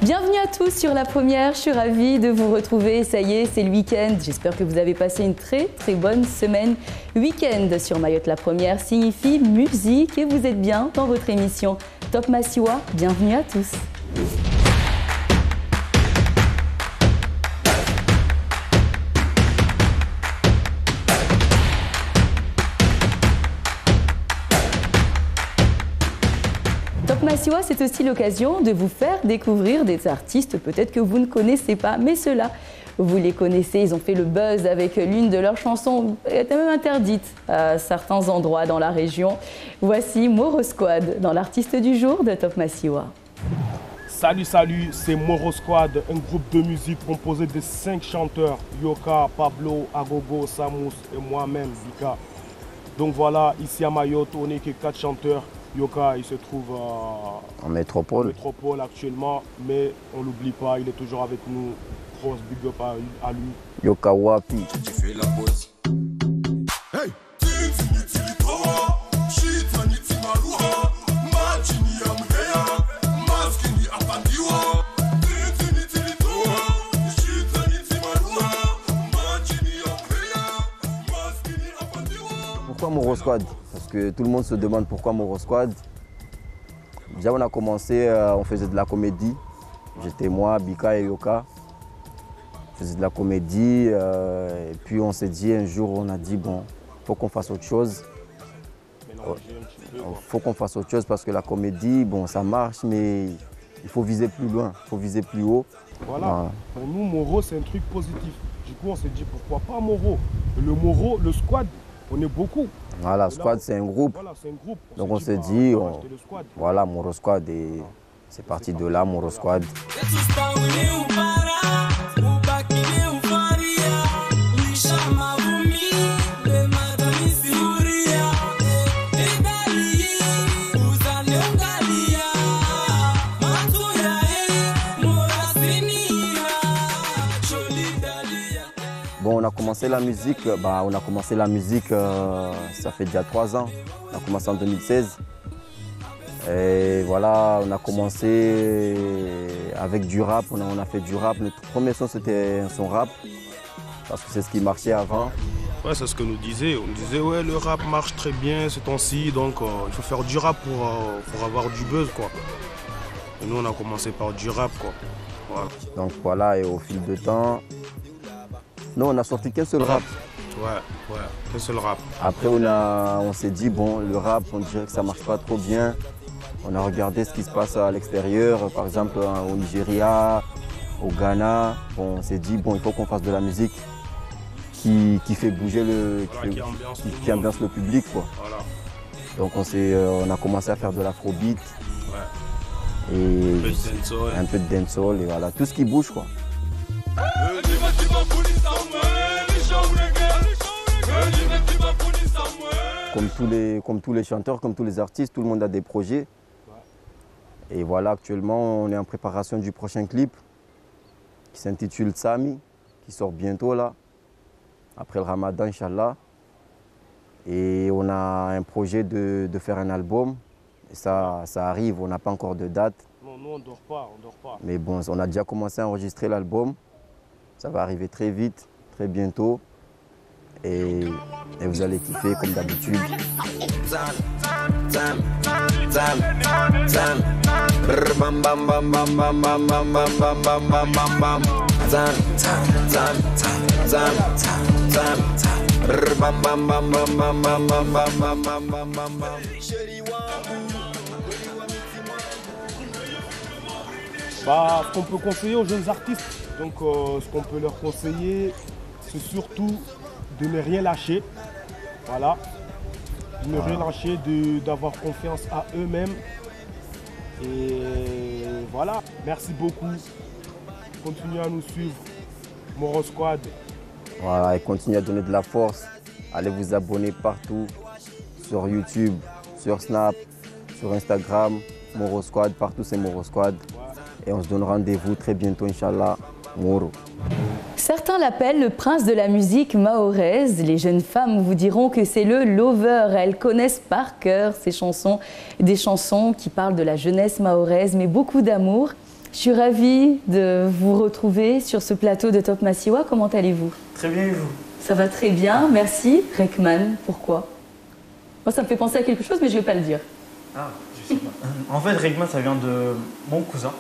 Bienvenue à tous sur La Première, je suis ravie de vous retrouver, ça y est, c'est le week-end. J'espère que vous avez passé une très bonne semaine. Week-end sur Mayotte La Première signifie musique et vous êtes bien dans votre émission Top Massiwa. Bienvenue à tous. Top Massiwa, c'est aussi l'occasion de vous faire découvrir des artistes peut-être que vous ne connaissez pas, mais ceux-là, vous les connaissez, ils ont fait le buzz avec l'une de leurs chansons, elle était même interdite à certains endroits dans la région. Voici Moro Squad dans l'artiste du jour de Top Massiwa. Salut, c'est Moro Squad, un groupe de musique composé de 5 chanteurs, Yoka, Pablo, Agogo, Samous et moi-même, Bika. Donc voilà, ici à Mayotte, on n'est que 4 chanteurs. Yoka, il se trouve en métropole actuellement, mais on l'oublie pas, il est toujours avec nous. Grosse big up à lui. Yoka Wapi. Hey. Pourquoi Moro Squad? Parce que tout le monde se demande pourquoi Moro Squad. Déjà on a commencé, on faisait de la comédie. J'étais moi, Bika et Yoka. On faisait de la comédie et puis on s'est dit un jour, on a dit bon, faut qu'on fasse autre chose. Faut qu'on fasse autre chose parce que la comédie, bon ça marche mais il faut viser plus loin, il faut viser plus haut. Voilà, pour nous Moro c'est un truc positif. Du coup on s'est dit pourquoi pas Moro. Le Moro, le squad, on est beaucoup. Voilà, Squad c'est un groupe. Voilà, c'est un groupe. Donc on s'est dit, voilà, Moro Squad et c'est parti de là, Moro Squad. Bon, on a commencé la musique, ça fait déjà 3 ans. On a commencé en 2016. Et voilà, on a commencé avec du rap, on a fait du rap. Notre premier son c'était un son rap, parce que c'est ce qui marchait avant. Ouais, c'est ce que nous disait. On disait ouais, le rap marche très bien ce temps-ci, donc il faut faire du rap pour avoir du buzz quoi. Et nous on a commencé par du rap quoi. Voilà. Donc voilà, et au fil du temps, nous on a sorti qu'un seul rap. Ouais, qu'un seul rap. Après on s'est dit bon, le rap on dirait que ça marche pas trop bien. On a regardé ce qui se passe à l'extérieur, par exemple au Nigeria, au Ghana. Bon, on s'est dit bon, il faut qu'on fasse de la musique qui fait bouger qui ambiance le public quoi. Voilà. Donc on a commencé à faire de l'afrobeat. Ouais. Et un peu de dancehall et voilà, tout ce qui bouge quoi. Comme tous les chanteurs, comme tous les artistes, tout le monde a des projets. Et voilà, actuellement, on est en préparation du prochain clip qui s'intitule Sami, qui sort bientôt là, après le Ramadan, Inch'Allah. Et on a un projet de faire un album. Et ça arrive, on n'a pas encore de date. Non, nous on dort pas. Mais bon, on a déjà commencé à enregistrer l'album. Ça va arriver très vite, très bientôt. Et vous allez kiffer comme d'habitude. Ce qu'on peut conseiller aux jeunes artistes, donc ce qu'on peut leur conseiller, c'est surtout de ne rien lâcher. Voilà. De ne rien lâcher, d'avoir confiance à eux-mêmes. Et voilà. Merci beaucoup. Continuez à nous suivre. Moro Squad. Voilà, et continuez à donner de la force. Allez vous abonner partout. Sur YouTube, sur Snap, sur Instagram. Moro Squad, partout c'est Moro Squad. Et on se donne rendez-vous très bientôt, Inch'Allah. Moro. Certains l'appellent le prince de la musique mahoraise. Les jeunes femmes vous diront que c'est le lover. Elles connaissent par cœur ces chansons, des chansons qui parlent de la jeunesse mahoraise, mais beaucoup d'amour. Je suis ravie de vous retrouver sur ce plateau de Top Massiwa. Comment allez-vous? Très bien, et vous? Ça va très bien, merci. Rekman, pourquoi? Moi, ça me fait penser à quelque chose, mais je ne vais pas le dire. Ah, je sais pas. En fait, Rekman, ça vient de mon cousin.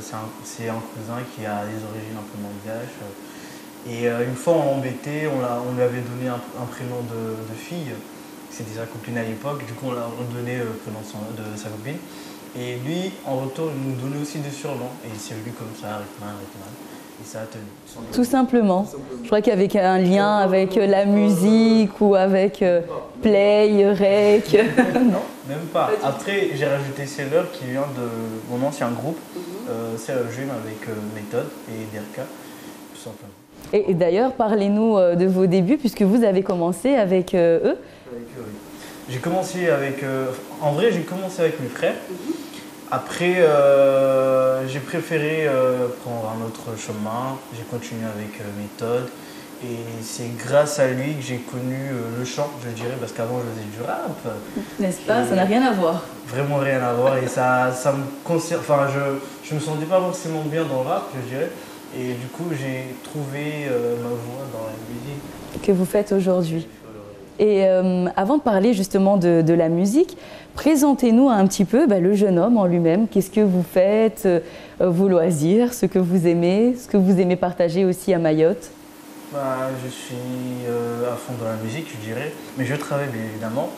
C'est un cousin qui a des origines un peu malgaches. Et une fois, on l'a embêté, on lui avait donné un prénom de fille. C'était sa copine à l'époque, du coup, on l'a donné le prénom de sa copine. Et lui, en retour, il nous donnait aussi des surnoms. Et c'est venu comme ça, Rekman. Et ça a tenu. Tout simplement. Je crois qu'avec un lien avec la musique ou avec Play, Rec. Non. Même pas. Après, j'ai rajouté Sailor qui vient de mon ancien groupe, Sailor Dream avec Méthode et Derka, tout simplement. Et d'ailleurs, parlez-nous de vos débuts, puisque vous avez commencé avec eux. Avec eux, oui. J'ai commencé avec. En vrai, j'ai commencé avec mes frères. Après, j'ai préféré prendre un autre chemin. J'ai continué avec Méthode. Et c'est grâce à lui que j'ai connu le chant, je dirais, parce qu'avant je faisais du rap. N'est-ce pas? Ça n'a rien à voir. Vraiment rien à voir. Et ça me concerne. Enfin, je me sentais pas forcément bien dans le rap, je dirais. Et du coup, j'ai trouvé ma voie dans la musique. Que vous faites aujourd'hui. Et avant de parler justement de la musique, présentez-nous un petit peu le jeune homme en lui-même. Qu'est-ce que vous faites, vos loisirs, ce que vous aimez partager aussi à Mayotte? Je suis à fond dans la musique, je dirais. Mais je travaille bien évidemment.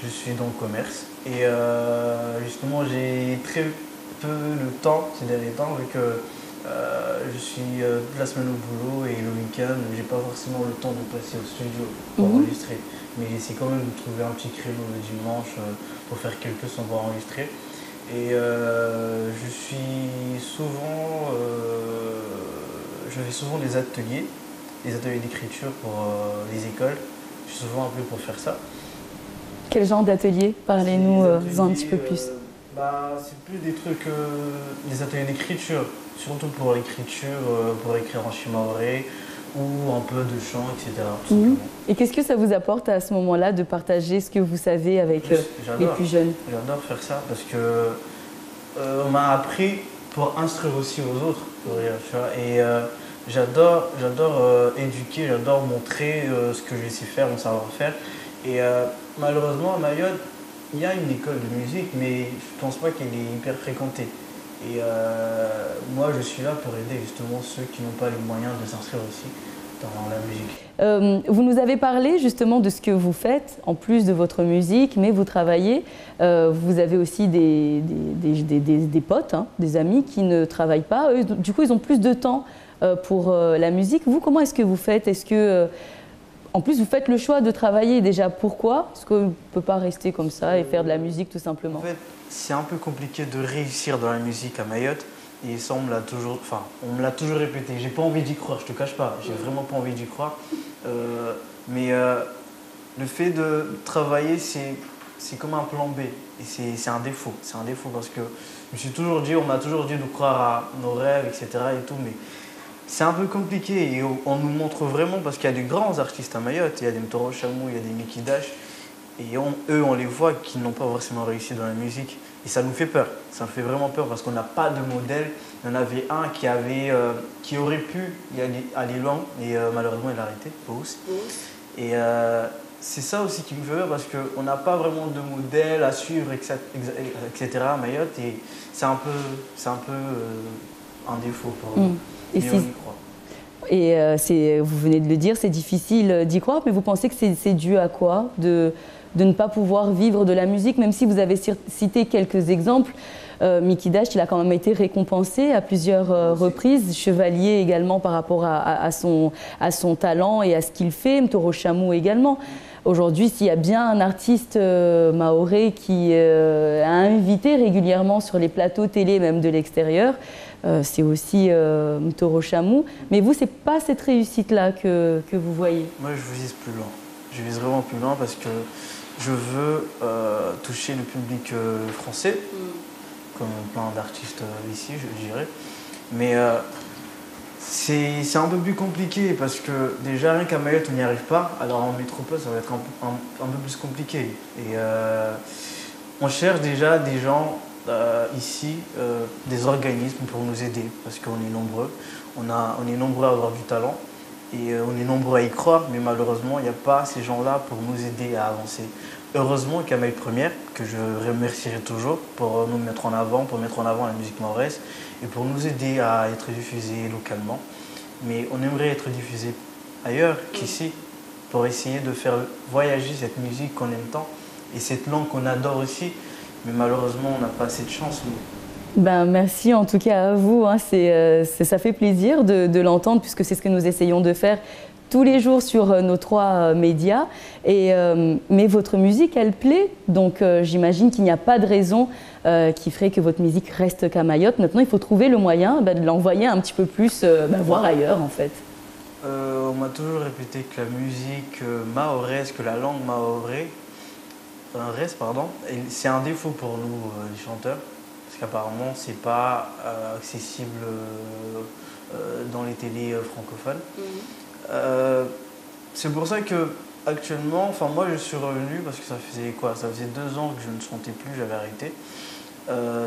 Je suis dans le commerce. Et justement, j'ai très peu de temps ces derniers temps, vu que je suis toute la semaine au boulot et le week-end, j'ai pas forcément le temps de passer au studio pour enregistrer. Mais j'essaie quand même de trouver un petit créneau le dimanche pour faire quelques sons pour enregistrer. Et je fais souvent des ateliers d'écriture pour les écoles. Je suis souvent appelé pour faire ça. Quel genre d'atelier? Parlez-nous un petit peu plus. C'est plus des trucs, des ateliers d'écriture, surtout pour l'écriture, pour écrire en shimaoré ou un peu de chant, etc. Et qu'est-ce que ça vous apporte à ce moment-là de partager ce que vous savez avec les plus jeunes? J'adore faire ça parce que on m'a appris pour instruire aussi aux autres, pour rire, tu vois. Et j'adore éduquer, j'adore montrer ce que je sais faire, mon savoir-faire. Et malheureusement, à Mayotte, il y a une école de musique, mais je pense pas qu'elle est hyper fréquentée. Et moi, je suis là pour aider justement ceux qui n'ont pas les moyens de s'inscrire aussi dans la musique. Vous nous avez parlé justement de ce que vous faites, en plus de votre musique, mais vous travaillez. Vous avez aussi des potes, des amis qui ne travaillent pas. Eux, du coup, ils ont plus de temps pour la musique. Vous, comment est-ce que vous faites? Est-ce que, en plus, vous faites le choix de travailler déjà? Pourquoi? Parce qu'on ne peut pas rester comme ça et faire de la musique tout simplement. En fait, c'est un peu compliqué de réussir dans la musique à Mayotte. Et ça, on me l'a toujours répété. J'ai pas envie d'y croire, je te cache pas. J'ai vraiment pas envie d'y croire. Mais le fait de travailler, c'est comme un plan B. Et c'est un défaut. C'est un défaut parce que on m'a toujours dit de croire à nos rêves, etc. et tout. Mais c'est un peu compliqué. Et on nous montre vraiment, parce qu'il y a des grands artistes à Mayotte. Il y a des Mtoro Chamou, il y a des Mickey Dash. Et eux, on les voit qui n'ont pas forcément réussi dans la musique. Et ça nous fait peur. Ça nous fait vraiment peur parce qu'on n'a pas de modèle. Il y en avait un qui aurait pu y aller loin. Et malheureusement, il a arrêté. Et c'est ça aussi qui me fait peur parce qu'on n'a pas vraiment de modèle à suivre, etc. à Mayotte. Et c'est un peu un défaut pour nous. Mais on y croit. Et vous venez de le dire, c'est difficile d'y croire, mais vous pensez que c'est dû à quoi de ne pas pouvoir vivre de la musique, même si vous avez cité quelques exemples. Mickey Dash, il a quand même été récompensé à plusieurs reprises, chevalier également par rapport à son talent et à ce qu'il fait, Mtoro Chamou également. Aujourd'hui, s'il y a bien un artiste maoré qui a invité régulièrement sur les plateaux télé, même de l'extérieur, c'est aussi Mtoro Chamou. Mais vous, ce n'est pas cette réussite-là que vous voyez? Moi, je vise plus loin. Je vise vraiment plus loin parce que je veux toucher le public français, comme plein d'artistes ici, je dirais. Mais c'est un peu plus compliqué parce que déjà, rien qu'à Mayotte, on n'y arrive pas. Alors en métropole, ça va être un peu plus compliqué. Et on cherche déjà des gens ici des organismes pour nous aider, parce qu'on est nombreux. On est nombreux à avoir du talent et on est nombreux à y croire, mais malheureusement, il n'y a pas ces gens-là pour nous aider à avancer. Heureusement qu'il y a Mail Première, que je remercierai toujours pour nous mettre en avant, pour mettre en avant la musique mahoraise et pour nous aider à être diffusés localement. Mais on aimerait être diffusé ailleurs qu'ici, pour essayer de faire voyager cette musique qu'on aime tant et cette langue qu'on adore aussi. Mais malheureusement, on n'a pas assez de chance, nous. Ben, merci en tout cas à vous, hein. Ça fait plaisir de l'entendre puisque c'est ce que nous essayons de faire tous les jours sur nos 3 médias. Mais votre musique, elle plaît, donc j'imagine qu'il n'y a pas de raison qui ferait que votre musique reste qu'à Mayotte. Maintenant, il faut trouver le moyen de l'envoyer un petit peu plus voir ailleurs en fait. On m'a toujours répété que la musique mahoraise, que la langue mahoraise, c'est un défaut pour nous les chanteurs. Parce qu'apparemment, c'est pas accessible dans les télés francophones. C'est pour ça que actuellement, enfin moi je suis revenu parce que ça faisait 2 ans que je ne chantais plus, j'avais arrêté.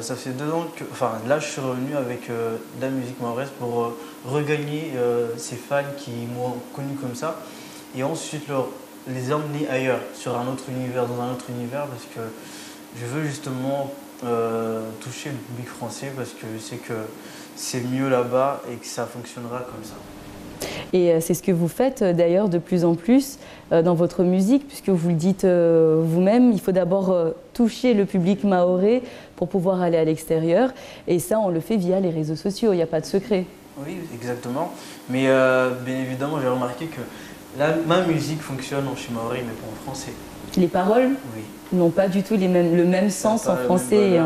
Ça fait 2 ans que, enfin là je suis revenu avec de la musique mahoraise pour regagner ces fans qui m'ont connu comme ça et ensuite les emmener ailleurs, sur un autre univers, dans un autre univers, parce que je veux justement toucher le public français parce que je sais que c'est mieux là-bas et que ça fonctionnera comme ça. Et c'est ce que vous faites d'ailleurs de plus en plus dans votre musique, puisque vous le dites vous-même, il faut d'abord toucher le public mahorais pour pouvoir aller à l'extérieur. Et ça, on le fait via les réseaux sociaux, il n'y a pas de secret. Oui, exactement. Mais bien évidemment, j'ai remarqué que ma musique fonctionne en mahorais, mais pas en français. Les paroles oui. n'ont pas du tout le même sens en français. Et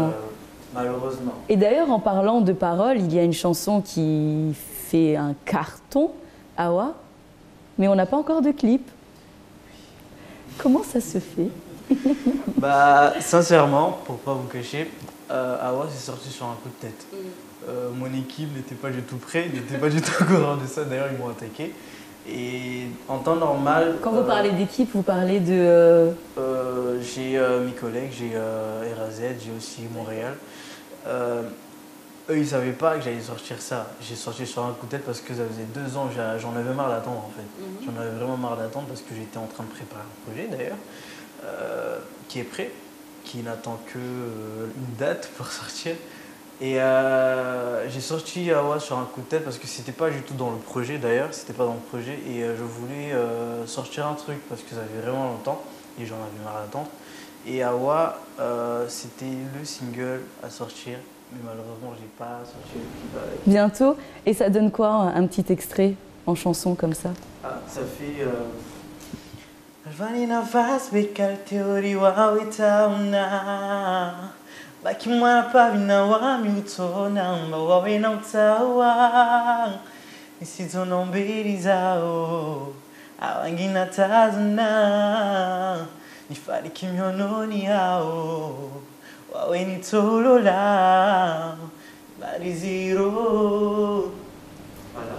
malheureusement. Et d'ailleurs, en parlant de paroles, il y a une chanson qui fait un carton, Awa, mais on n'a pas encore de clip. Comment ça se fait? Sincèrement, pour pas vous cacher, Awa c'est sorti sur un coup de tête. Mon équipe n'était pas du tout prêt, ils n'étaient pas du tout au courant de ça, d'ailleurs ils m'ont attaqué. Et en temps normal... Quand vous parlez d'équipe, vous parlez de... j'ai mes collègues, j'ai RAZ, j'ai aussi Montréal. Eux, ils ne savaient pas que j'allais sortir ça. J'ai sorti sur un coup de tête parce que ça faisait 2 ans, j'en avais marre d'attendre en fait. J'en avais vraiment marre d'attendre parce que j'étais en train de préparer un projet d'ailleurs, qui est prêt, qui n'attend qu'une date pour sortir. Et j'ai sorti Awa sur un coup de tête parce que c'était pas du tout dans le projet d'ailleurs, c'était pas dans le projet. Et je voulais sortir un truc parce que ça fait vraiment longtemps et j'en avais marre d'attendre. Et Awa, c'était le single à sortir. Mais malheureusement, je n'ai pas sorti le clip avec. Bientôt. Et ça donne quoi, un petit extrait en chanson comme ça? Ça fait...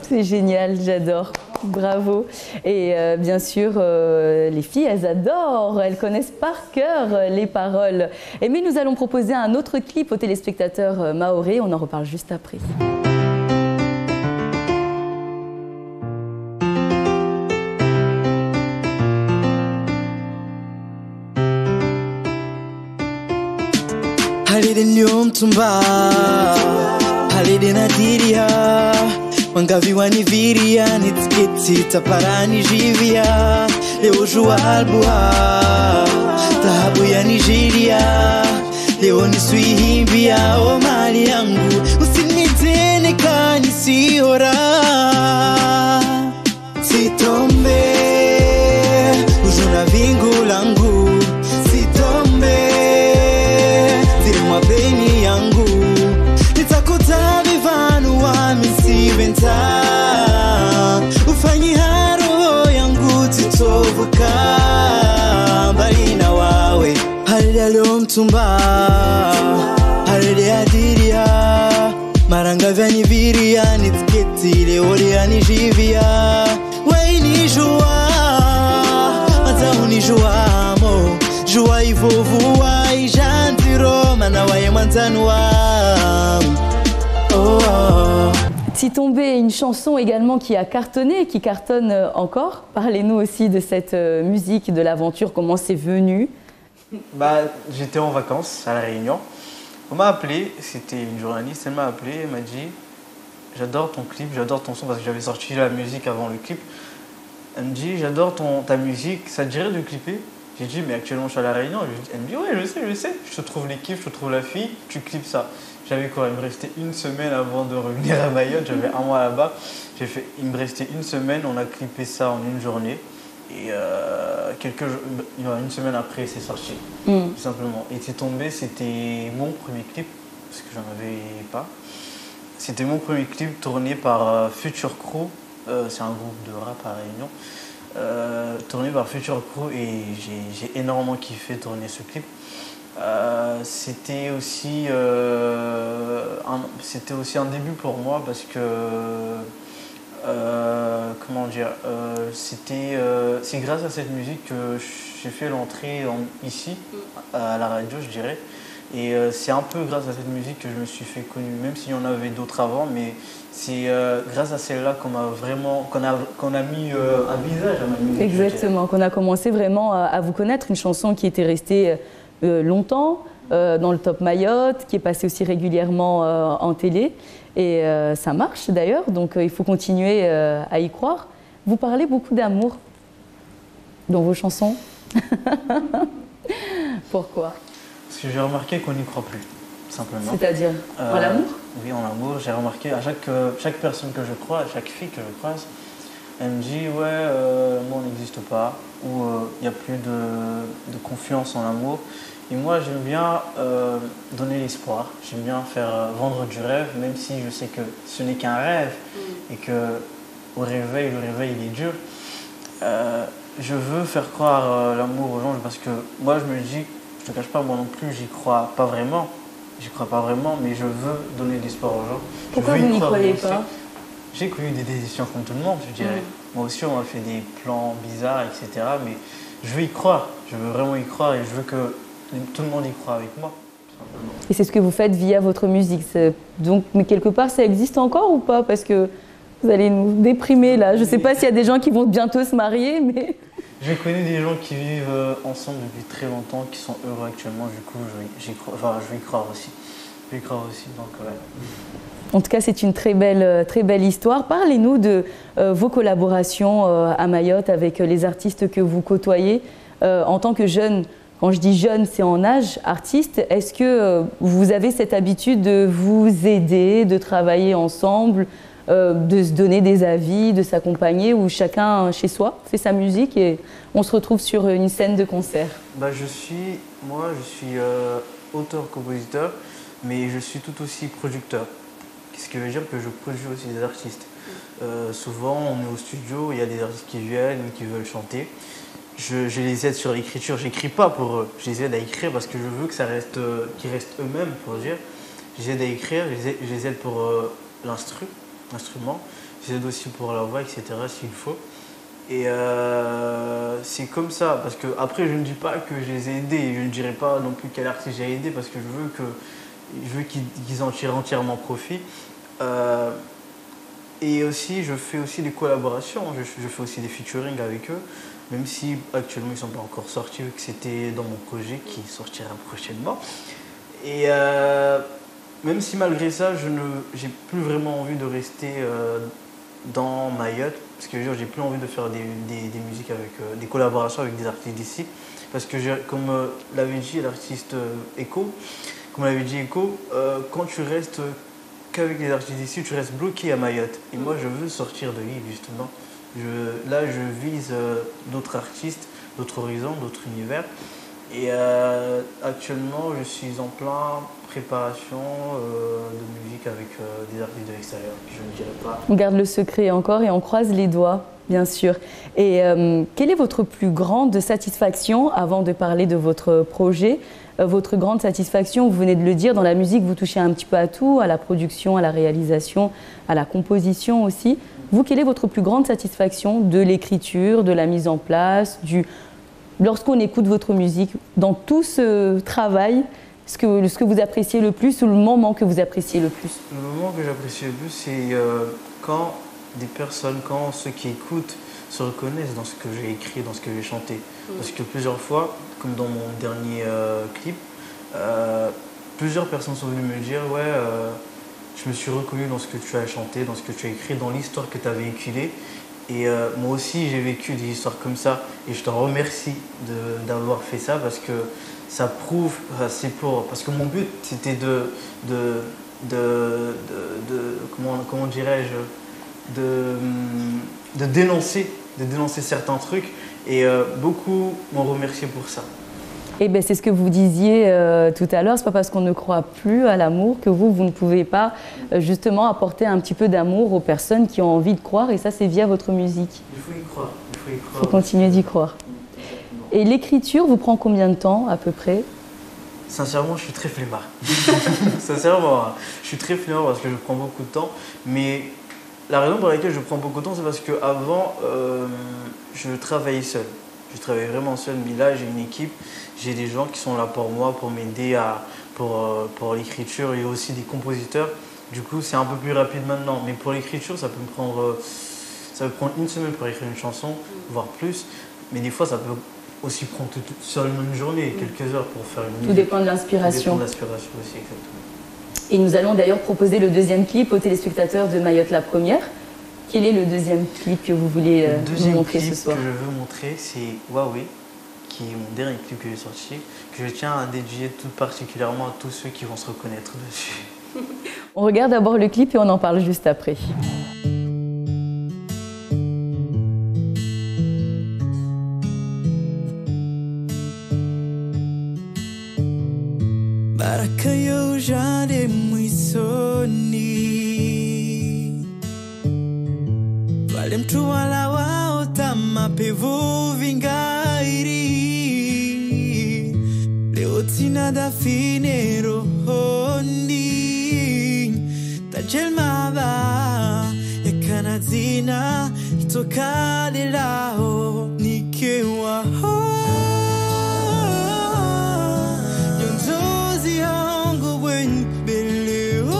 C'est génial, j'adore, bravo. Et bien sûr, les filles, elles adorent, elles connaissent par cœur les paroles. Mais nous allons proposer un autre clip aux téléspectateurs mahorais, on en reparle juste après. Halide nyomtumba, halide nadiria, wangaviwa ni viria, nitsketi taparani jivia, leo jua albua, tahabu ya Nigeria, leo niswihimbia, o mali yangu, usinitene kanisiora, sitombe, ujuna vingu langu, mapeni yangu nitakuta vivanu wa misiventa ufanyi haro yangu titovuka mbali na wawe halide leo mtumba halide adiria maranga vya niviria nitiketi leo lia nijivia wainijua hata unijua mo jua ivovuwa ijantiro mana wae mwanza wangu. Oh, oh. Si tombé, une chanson également qui a cartonné, qui cartonne encore. Parlez-nous aussi de cette musique, de l'aventure, comment c'est venu. Bah, j'étais en vacances à La Réunion. On m'a appelé, c'était une journaliste, elle m'a appelé, elle m'a dit j'adore ton clip, j'adore ton son parce que j'avais sorti la musique avant le clip. Elle me dit j'adore ta musique, ça te dirait de clipper? J'ai dit mais actuellement je suis à La Réunion. Elle me dit ouais je sais, je te trouve l'équipe, je te trouve la fille, tu clips ça. J'avais quoi, il me restait une semaine avant de revenir à Mayotte, j'avais un mois là-bas. Il me restait une semaine, on a clippé ça en une journée. Et une semaine après, c'est sorti, tout simplement. Et C'est tombé, c'était mon premier clip, parce que j'en avais pas. C'était mon premier clip tourné par Future Crew, c'est un groupe de rap à Réunion. Tourné par Future Crew et j'ai énormément kiffé tourner ce clip. C'était aussi un début pour moi parce que comment dire, c'est grâce à cette musique que j'ai fait l'entrée ici à la radio, je dirais. Et c'est un peu grâce à cette musique que je me suis fait connu, même s'il y en avait d'autres avant, mais c'est grâce à celle-là qu'on a mis un visage à ma musique. Exactement, qu'on a commencé vraiment à vous connaître, une chanson qui était restée longtemps dans le Top Mayotte, qui est passée aussi régulièrement en télé. Et ça marche d'ailleurs, donc il faut continuer à y croire. Vous parlez beaucoup d'amour dans vos chansons. Pourquoi? Parce que j'ai remarqué qu'on n'y croit plus, simplement. C'est-à-dire en l'amour? Oui, en amour. J'ai remarqué à chaque personne que je croise, à chaque fille que je croise, elle me dit ouais, l'amour n'existe pas, ou il n'y a plus de confiance en l'amour. Et moi, j'aime bien donner l'espoir, j'aime bien faire vendre du rêve, même si je sais que ce n'est qu'un rêve et que le réveil il est dur. Je veux faire croire l'amour aux gens parce que moi, je me dis, je te cache pas, moi non plus, j'y crois pas vraiment, mais je veux donner l'espoir aux gens. Pourquoi vous n'y croyez pas? J'ai connu des décisions comme tout le monde, je dirais. Moi aussi, on m'a fait des plans bizarres, etc. Mais je veux y croire, je veux vraiment y croire et je veux que tout le monde y croit avec moi. Et c'est ce que vous faites via votre musique. Donc, mais quelque part, ça existe encore ou pas? Parce que vous allez nous déprimer là. Je ne sais pas s'il y a des gens qui vont bientôt se marier, mais... J'ai connu des gens qui vivent ensemble depuis très longtemps, qui sont heureux actuellement. Du coup, je vais y croire aussi. Donc, ouais. En tout cas, c'est une très belle histoire. Parlez-nous de vos collaborations à Mayotte avec les artistes que vous côtoyez en tant que jeune. Quand je dis jeune, c'est en âge, artiste. Est-ce que vous avez cette habitude de vous aider, de travailler ensemble, de se donner des avis, de s'accompagner, ou chacun chez soi fait sa musique et on se retrouve sur une scène de concert? Je suis auteur-compositeur, mais je suis tout aussi producteur. Ce qui veut dire que je produis aussi des artistes. Souvent, on est au studio, il y a des artistes qui viennent, qui veulent chanter. Je les aide sur l'écriture, j'écris pas pour eux, je les aide à écrire parce que je veux que qu'ils restent eux-mêmes, pour dire. Je les aide à écrire, je les aide pour l'instrument, je les aide aussi pour la voix, etc. s'il faut. Et c'est comme ça, parce que après je ne dis pas que je les ai aidés, je ne dirai pas non plus quel artiste j'ai aidé parce que je veux qu'ils en tirent entièrement profit. Et aussi, je fais aussi des collaborations, je fais aussi des featuring avec eux, même si actuellement ils ne sont pas encore sortis, vu que c'était dans mon projet qui sortira prochainement. Et même si malgré ça, j'ai plus vraiment envie de rester dans Mayotte, parce que j'ai plus envie de faire des musiques avec des collaborations avec des artistes d'ici, parce que comme l'avait dit l'artiste Echo, quand tu restes qu'avec les artistes d'ici, tu restes bloqué à Mayotte. Et moi, je veux sortir de l'île, justement. Là, je vise d'autres artistes, d'autres horizons, d'autres univers. Et actuellement, je suis en plein préparation de musique avec des artistes de l'extérieur, je ne dirais pas. On garde le secret encore et on croise les doigts, bien sûr. Et quelle est votre plus grande satisfaction, avant de parler de votre projet, votre grande satisfaction, vous venez de le dire, dans la musique, vous touchez un petit peu à tout, à la production, à la réalisation, à la composition aussi. Vous, quelle est votre plus grande satisfaction de l'écriture, de la mise en place, lorsqu'on écoute votre musique, dans tout ce travail, ce que vous appréciez le plus ou le moment que vous appréciez le plus? Le moment que j'apprécie le plus, c'est quand des personnes, quand ceux qui écoutent se reconnaissent dans ce que j'ai écrit, dans ce que j'ai chanté. Parce que plusieurs fois, comme dans mon dernier clip, plusieurs personnes sont venues me dire « Ouais, je me suis reconnu dans ce que tu as chanté, dans ce que tu as écrit, dans l'histoire que tu as véhiculée. Et moi aussi, j'ai vécu des histoires comme ça. Et je te remercie d'avoir fait ça parce que ça prouve, parce que mon but, c'était comment dirais-je, de dénoncer certains trucs. Et beaucoup m'ont remercié pour ça. Eh bien, c'est ce que vous disiez tout à l'heure, c'est pas parce qu'on ne croit plus à l'amour que vous ne pouvez pas justement apporter un petit peu d'amour aux personnes qui ont envie de croire, et ça c'est via votre musique. Il faut y croire, il faut continuer d'y croire. Et l'écriture vous prend combien de temps à peu près? Sincèrement, je suis très flemmard. Sincèrement, je suis très flemmard parce que je prends beaucoup de temps, mais la raison pour laquelle je prends beaucoup de temps, c'est parce qu'avant, je travaillais seul. Je travaille vraiment seul, mais là j'ai une équipe, j'ai des gens qui sont là pour moi, pour m'aider pour l'écriture. Il y a aussi des compositeurs, du coup c'est un peu plus rapide maintenant. Mais pour l'écriture, ça peut prendre une semaine pour écrire une chanson, voire plus. Mais des fois ça peut aussi prendre seulement une journée, quelques heures pour faire une musique. Tout dépend de l'inspiration. Tout dépend de l'inspiration aussi, exactement. Et nous allons d'ailleurs proposer le deuxième clip aux téléspectateurs de Mayotte la Première. Quel est le deuxième clip que vous voulez nous montrer ce soir? Le deuxième clip que je veux montrer, c'est Huawei, qui est mon dernier clip que j'ai sorti, que je tiens à dédier tout particulièrement à tous ceux qui vont se reconnaître dessus. On regarde d'abord le clip et on en parle juste après. Barakayo jade mwisoni Wale mtu wala waota mapevu vingairi Leo tina da fine rohoni Tajel maba ya kanazina Itoka de lao nikewa ho Yonzozi yangu wen beleo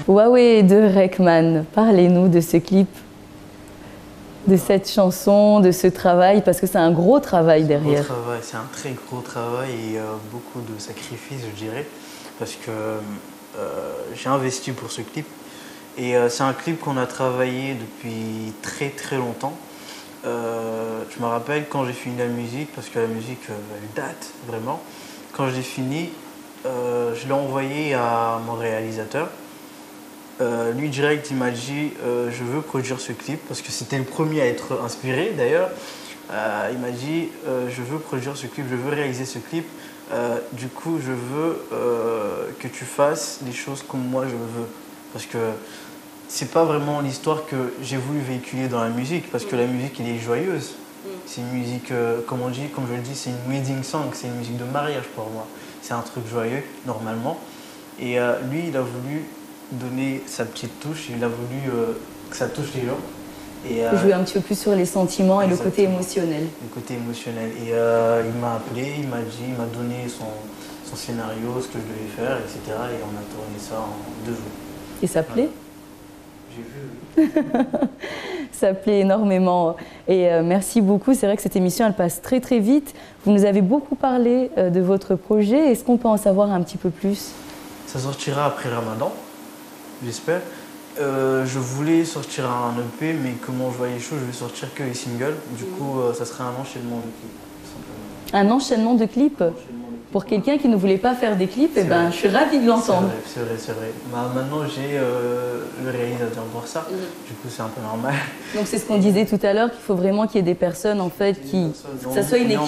Huawei de Rekman, parlez-nous de ce clip, de cette chanson, de ce travail, parce que c'est un gros travail derrière. C'est un très gros travail et beaucoup de sacrifices, je dirais, parce que j'ai investi pour ce clip. Et c'est un clip qu'on a travaillé depuis très très longtemps. Je me rappelle quand j'ai fini la musique, parce que la musique elle date vraiment. Quand je l'ai fini, je l'ai envoyé à mon réalisateur. Lui direct il m'a dit je veux produire ce clip parce que c'était le premier à être inspiré d'ailleurs. Il m'a dit je veux produire ce clip, je veux réaliser ce clip. Du coup je veux que tu fasses les choses comme moi je veux. Parce que c'est pas vraiment l'histoire que j'ai voulu véhiculer dans la musique parce que la musique elle est joyeuse. C'est une musique, comme je le dis, c'est une wedding song, c'est une musique de mariage pour moi. C'est un truc joyeux normalement. Et lui il a voulu donner sa petite touche, il a voulu que ça touche les gens. Et, jouer un petit peu plus sur les sentiments et le côté émotionnel. Le côté émotionnel. Et il m'a appelé, il m'a donné son scénario, ce que je devais faire, etc. Et on a tourné ça en 2 jours. Et ça plaît? J'ai vu. Ça plaît énormément. Et merci beaucoup. C'est vrai que cette émission, elle passe très très vite. Vous nous avez beaucoup parlé de votre projet. Est-ce qu'on peut en savoir un petit peu plus? Ça sortira après Ramadan. J'espère. Je voulais sortir un EP, mais comment je vois les choses, je vais sortir que les singles. Du coup, ça sera un enchaînement de clips, tout simplement. Un enchaînement de clips? Un enchaînement de clips. Pour quelqu'un qui ne voulait pas faire des clips, eh ben, je suis ravie de l'entendre. C'est vrai. Bah, maintenant, j'ai le réalisateur pour ça. Du coup, c'est un peu normal. Donc c'est ce qu'on disait tout à l'heure, qu'il faut vraiment qu'il y ait des personnes en fait que ça soit une équipe.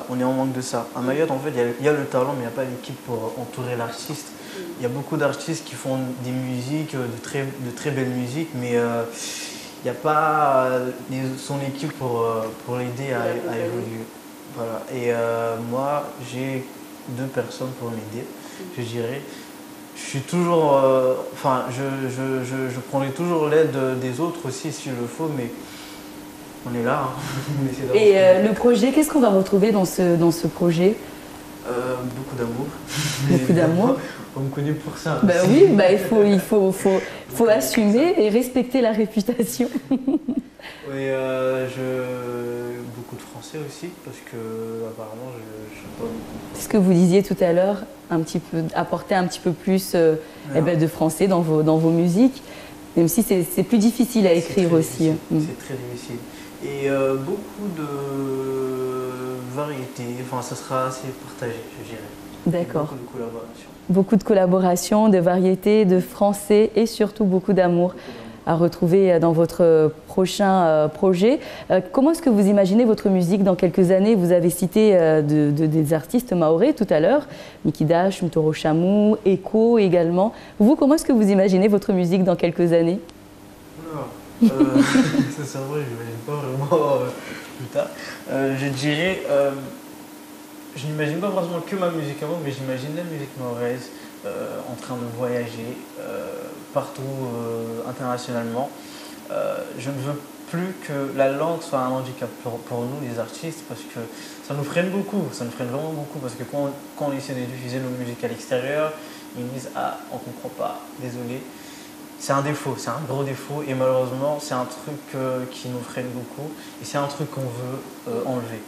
On est en manque de ça. À Mayotte, en fait, il y a le talent, mais il n'y a pas d'équipe pour entourer l'artiste. Il y a beaucoup d'artistes qui font des musiques, de très belles musiques, mais il n'y a pas son équipe pour l'aider à évoluer. Voilà. Et moi, j'ai 2 personnes pour m'aider, je dirais. Je suis toujours, je prendrai toujours l'aide des autres aussi s'il le faut, mais on est là. Hein. Et le projet, qu'est-ce qu'on va retrouver dans ce projet? Beaucoup d'amour. Beaucoup d'amour. On me connaît pour ça. Bah oui, bah il faut assumer et respecter la réputation. Oui, beaucoup de français aussi, parce que apparemment je sais pas. C'est ce que vous disiez tout à l'heure, apporter un petit peu plus de français dans vos musiques, même si c'est plus difficile à écrire aussi. C'est très difficile. Et beaucoup de variétés, enfin ça sera assez partagé, je dirais. D'accord. Beaucoup de collaborations. Beaucoup de collaborations, de variétés, de français et surtout beaucoup d'amour à retrouver dans votre prochain projet. Comment est-ce que vous imaginez votre musique dans quelques années? Vous avez cité des artistes mahorais tout à l'heure, Mickey Dash, Mtoro Chamou, Echo également. Vous, comment est-ce que vous imaginez votre musique dans quelques années? C'est vrai, je n'imagine pas vraiment plus tard. Je dirais, je n'imagine pas forcément que ma musique à moi, mais j'imagine la musique mahoraise en train de voyager partout internationalement. Je ne veux plus que la langue soit un handicap pour nous les artistes, parce que ça nous freine beaucoup, ça nous freine vraiment beaucoup, parce que quand on essaie de diffuser nos musiques à l'extérieur, ils nous disent « Ah, on ne comprend pas, désolé ». C'est un défaut, c'est un gros défaut, et malheureusement c'est un truc qui nous freine beaucoup, et c'est un truc qu'on veut enlever.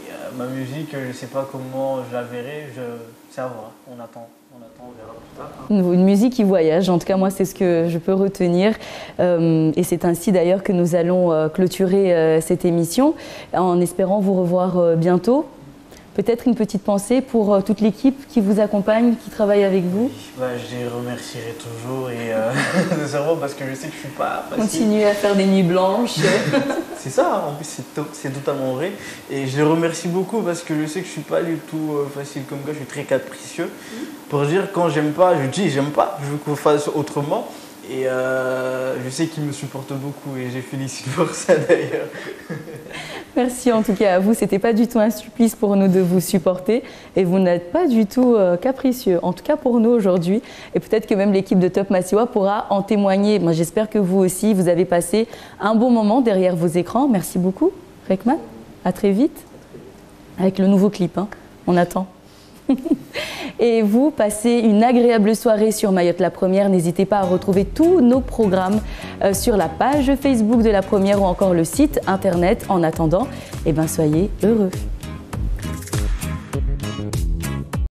Et, ma musique, je ne sais pas comment je la verrai, c'est à voir, on attend, on verra plus tard. Hein. Une musique qui voyage, en tout cas moi c'est ce que je peux retenir, et c'est ainsi d'ailleurs que nous allons clôturer cette émission, en espérant vous revoir bientôt. Peut-être une petite pensée pour toute l'équipe qui vous accompagne, qui travaille avec vous. Bah, je les remercierai toujours, et sincèrement, parce que je sais que je ne suis pas facile. Continuer à faire des nuits blanches. C'est ça, en plus c'est totalement vrai. Et je les remercie beaucoup parce que je sais que je ne suis pas du tout facile comme gars, je suis très capricieux. Pour dire quand j'aime pas, je dis j'aime pas, je veux qu'on fasse autrement. Et je sais qu'ils me supportent beaucoup et j'ai félicite pour ça d'ailleurs. Merci en tout cas à vous, c'était pas du tout un supplice pour nous de vous supporter et vous n'êtes pas du tout capricieux, en tout cas pour nous aujourd'hui. Et peut-être que même l'équipe de Top Massiwa pourra en témoigner. Moi j'espère que vous aussi, vous avez passé un bon moment derrière vos écrans. Merci beaucoup Rekman, à très vite avec le nouveau clip, hein. On attend. Et vous, passez une agréable soirée sur Mayotte La Première. N'hésitez pas à retrouver tous nos programmes sur la page Facebook de La Première ou encore le site internet. En attendant, soyez heureux.